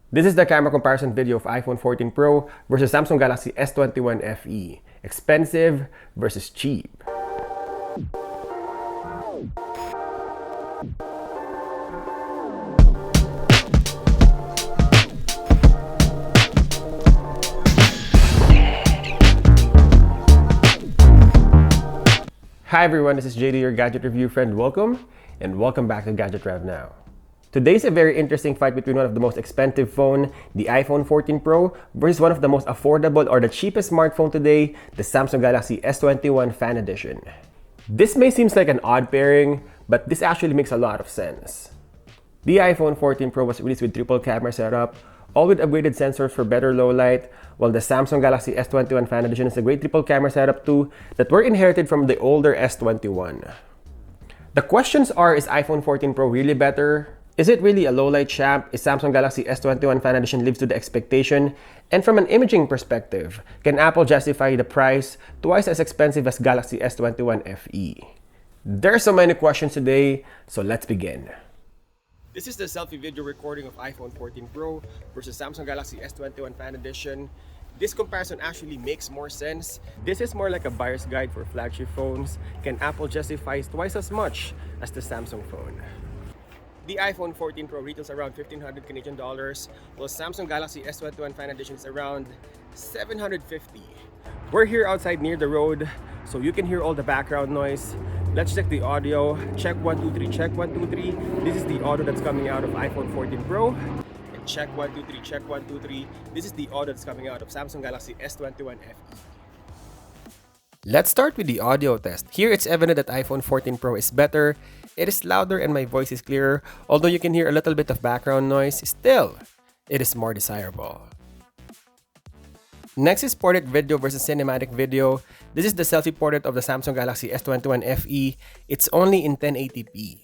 This is the camera comparison video of iPhone 14 Pro versus Samsung Galaxy S21 FE. Expensive versus cheap. Hi everyone, this is JD, your gadget review friend. Welcome back to Gadget Rev Now. Today's a very interesting fight between one of the most expensive phone, the iPhone 14 Pro, versus one of the most affordable or the cheapest smartphone today, the Samsung Galaxy S21 Fan Edition. This may seem like an odd pairing, but this actually makes a lot of sense. The iPhone 14 Pro was released with triple camera setup, all with upgraded sensors for better low light, while the Samsung Galaxy S21 Fan Edition is a great triple camera setup too that were inherited from the older S21. The questions are, is iPhone 14 Pro really better? Is it really a low-light champ? Is Samsung Galaxy S21 Fan Edition lives to the expectation? And from an imaging perspective, can Apple justify the price twice as expensive as Galaxy S21 FE? There are so many questions today, so let's begin. This is the selfie video recording of iPhone 14 Pro versus Samsung Galaxy S21 Fan Edition. This comparison actually makes more sense. This is more like a buyer's guide for flagship phones. Can Apple justify twice as much as the Samsung phone? The iPhone 14 Pro retails around 1,500 Canadian dollars, while Samsung Galaxy S21 Fan Edition is around 750. We're here outside near the road, so you can hear all the background noise. Let's check the audio. Check 1, 2, 3, check 1, 2, 3. This is the audio that's coming out of iPhone 14 Pro. And check 1, 2, 3, check 1, 2, 3. This is the audio that's coming out of Samsung Galaxy S21 FE. Let's start with the audio test. Here it's evident that iPhone 14 Pro is better. It is louder and my voice is clearer. Although you can hear a little bit of background noise, still, it is more desirable. Next is portrait video versus cinematic video. This is the selfie portrait of the Samsung Galaxy S21 FE. It's only in 1080p.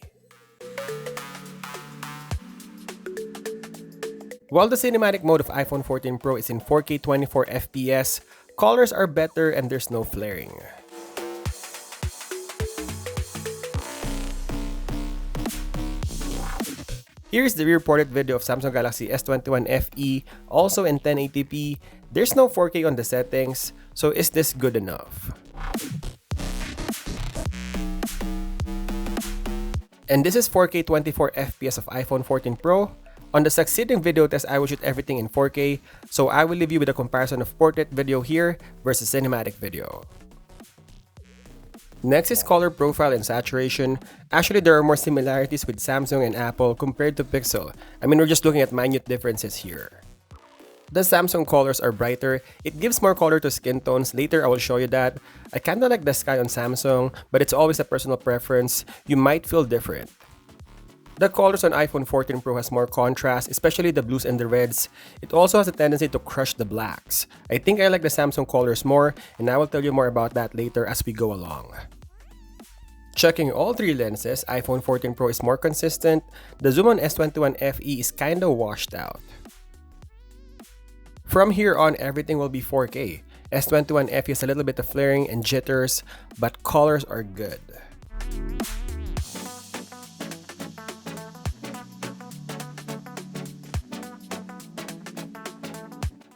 While the cinematic mode of iPhone 14 Pro is in 4K 24 FPS, colors are better and there's no flaring. Here's the rear portrait video of Samsung Galaxy S21 FE, also in 1080p. There's no 4K on the settings, so is this good enough? And this is 4K 24 FPS of iPhone 14 Pro. On the succeeding video test, I will shoot everything in 4K, so I will leave you with a comparison of portrait video here versus cinematic video. Next is color profile and saturation. Actually, there are more similarities with Samsung and Apple compared to Pixel. I mean, we're just looking at minute differences here. The Samsung colors are brighter. It gives more color to skin tones. Later, I will show you that. I kinda like the sky on Samsung, but it's always a personal preference. You might feel different. The colors on iPhone 14 Pro has more contrast, especially the blues and the reds. It also has a tendency to crush the blacks. I think I like the Samsung colors more, and I will tell you more about that later as we go along. Checking all three lenses, iPhone 14 Pro is more consistent. The zoom on S21 FE is kinda washed out. From here on, everything will be 4K. S21 FE has a little bit of flaring and jitters, but colors are good.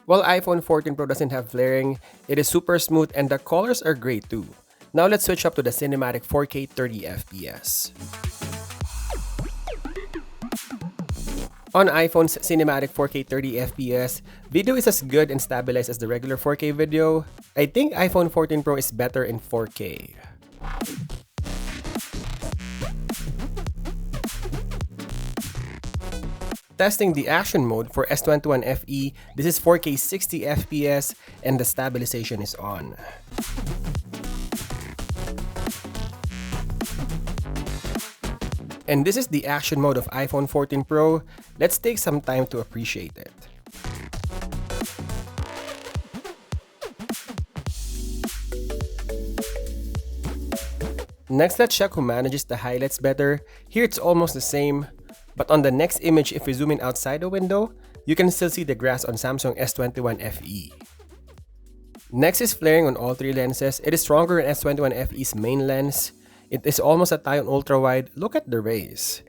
While iPhone 14 Pro doesn't have flaring, it is super smooth and the colors are great too. Now let's switch up to the cinematic 4K 30 FPS. On iPhone's cinematic 4K 30 FPS, video is as good and stabilized as the regular 4K video. I think iPhone 14 Pro is better in 4K. Testing the action mode for S21 FE, this is 4K 60 FPS and the stabilization is on. And this is the action mode of iPhone 14 Pro. Let's take some time to appreciate it. Next, let's check who manages the highlights better. Here it's almost the same. But on the next image, if we zoom in outside the window, you can still see the grass on Samsung S21 FE. Next is flaring on all three lenses. It is stronger in S21 FE's main lens. It is almost a tie on Ultrawide. Look at the rays.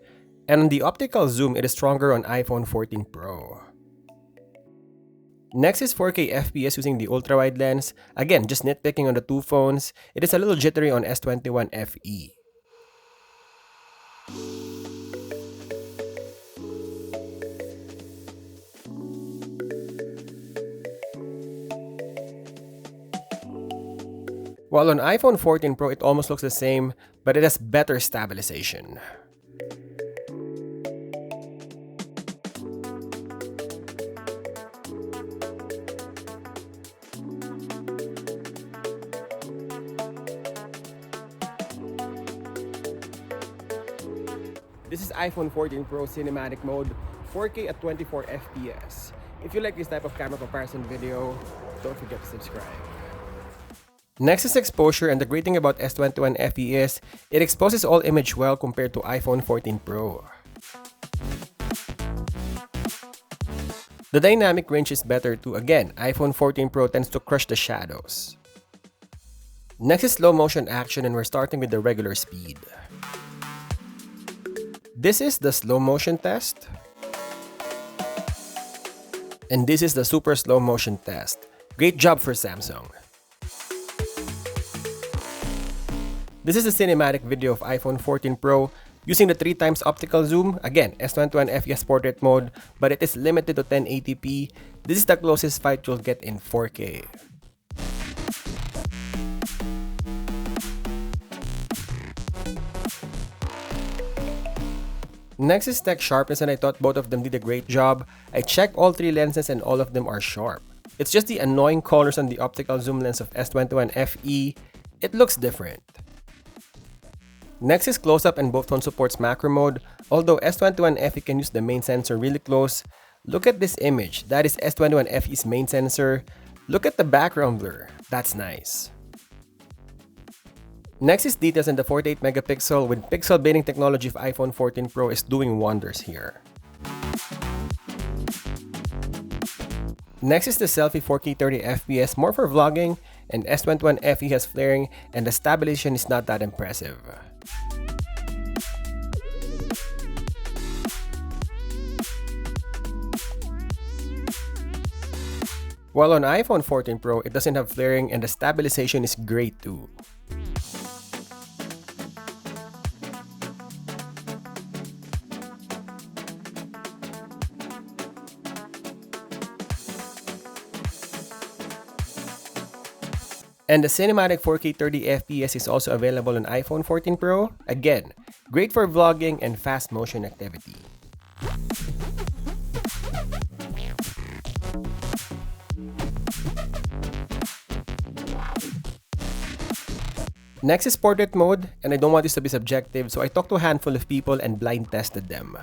And on the optical zoom, it is stronger on iPhone 14 Pro. Next is 4K FPS using the ultrawide lens. Again, just nitpicking on the two phones. It is a little jittery on S21 FE. While on iPhone 14 Pro, it almost looks the same, but it has better stabilization. This is iPhone 14 Pro Cinematic Mode, 4K at 24 FPS. If you like this type of camera comparison video, don't forget to subscribe. Next is exposure, and the great thing about S21 FE is it exposes all image well compared to iPhone 14 Pro. The dynamic range is better too. Again, iPhone 14 Pro tends to crush the shadows. Next is slow motion action, and we're starting with the regular speed. This is the slow motion test. And this is the super slow motion test. Great job for Samsung. This is a cinematic video of iPhone 14 Pro using the 3x optical zoom. Again, S21 FE has portrait mode, but it is limited to 1080p. This is the closest fight you'll get in 4K. Next is text sharpness, and I thought both of them did a great job. I checked all three lenses and all of them are sharp. It's just the annoying colors on the optical zoom lens of S21 FE. It looks different. Next is close-up, and both phones supports macro mode. Although S21 FE can use the main sensor really close. Look at this image. That is S21 FE's main sensor. Look at the background blur. That's nice. Next is details, and the 48 megapixel with pixel binning technology of iPhone 14 Pro is doing wonders here. Next is the selfie 4K 30 FPS, more for vlogging, and S21 FE has flaring, and the stabilization is not that impressive. While on iPhone 14 Pro, it doesn't have flaring and the stabilization is great too. And the cinematic 4K 30 FPS is also available on iPhone 14 Pro. Again, great for vlogging and fast motion activity. Next is portrait mode, and I don't want this to be subjective, so I talked to a handful of people and blind tested them.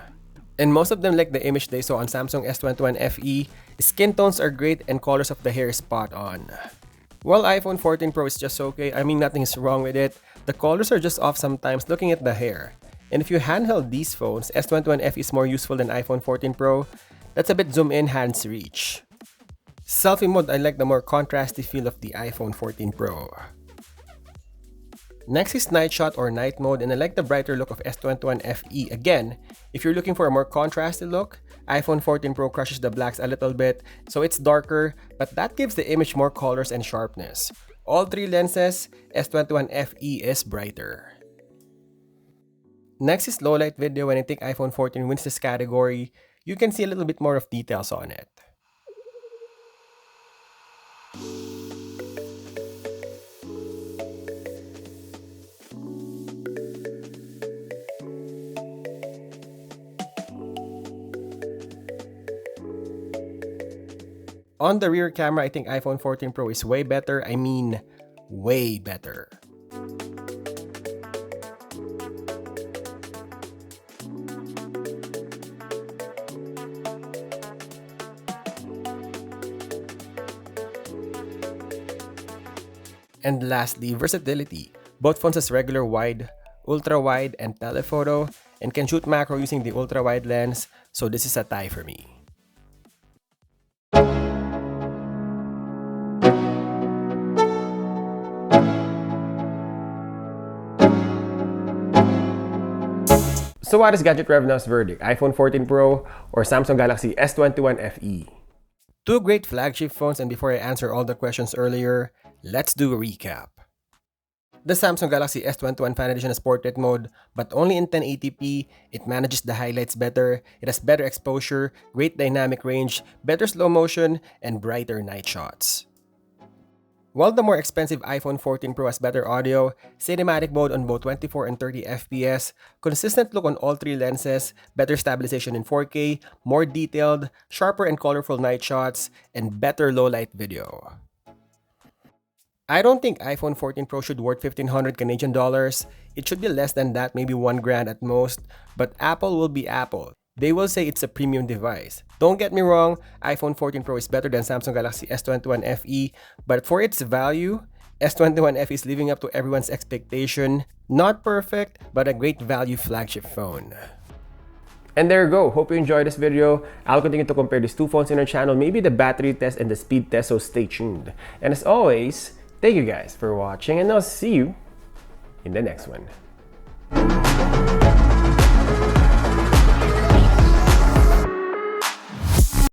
And most of them like the image they saw on Samsung S21 FE. Skin tones are great and colors of the hair is spot on. While iPhone 14 Pro is just okay, I mean nothing is wrong with it, the colors are just off sometimes looking at the hair. And if you handheld these phones, S21 FE is more useful than iPhone 14 Pro. That's a bit zoom in, hands reach. Selfie mode, I like the more contrasty feel of the iPhone 14 Pro. Next is night shot or night mode, and I like the brighter look of S21 FE. Again, if you're looking for a more contrasted look, iPhone 14 Pro crushes the blacks a little bit, so it's darker, but that gives the image more colors and sharpness. All three lenses, S21 FE is brighter. Next is low light video, and I think iPhone 14 wins this category. You can see a little bit more of details on it. On the rear camera, I think iPhone 14 Pro is way better. I mean, way better. And lastly, versatility. Both phones has regular wide, ultra wide, and telephoto, and can shoot macro using the ultra wide lens, so this is a tie for me. So what is Gadget Rev Now's verdict? iPhone 14 Pro or Samsung Galaxy S21 FE? Two great flagship phones, and before I answer all the questions earlier, let's do a recap. The Samsung Galaxy S21 Fan Edition has portrait mode, but only in 1080p. It manages the highlights better, it has better exposure, great dynamic range, better slow motion, and brighter night shots. While the more expensive iPhone 14 Pro has better audio, cinematic mode on both 24 and 30 FPS, consistent look on all three lenses, better stabilization in 4K, more detailed, sharper and colorful night shots, and better low-light video. I don't think iPhone 14 Pro should worth 1,500 Canadian dollars. It should be less than that, maybe $1,000 at most, but Apple will be Apple. They will say it's a premium device. Don't get me wrong, iPhone 14 Pro is better than Samsung Galaxy S21 FE, but for its value, S21 FE is living up to everyone's expectation. Not perfect, but a great value flagship phone. And there you go. Hope you enjoyed this video. I'll continue to compare these two phones in our channel, maybe the battery test and the speed test, so stay tuned. And as always, thank you guys for watching, and I'll see you in the next one.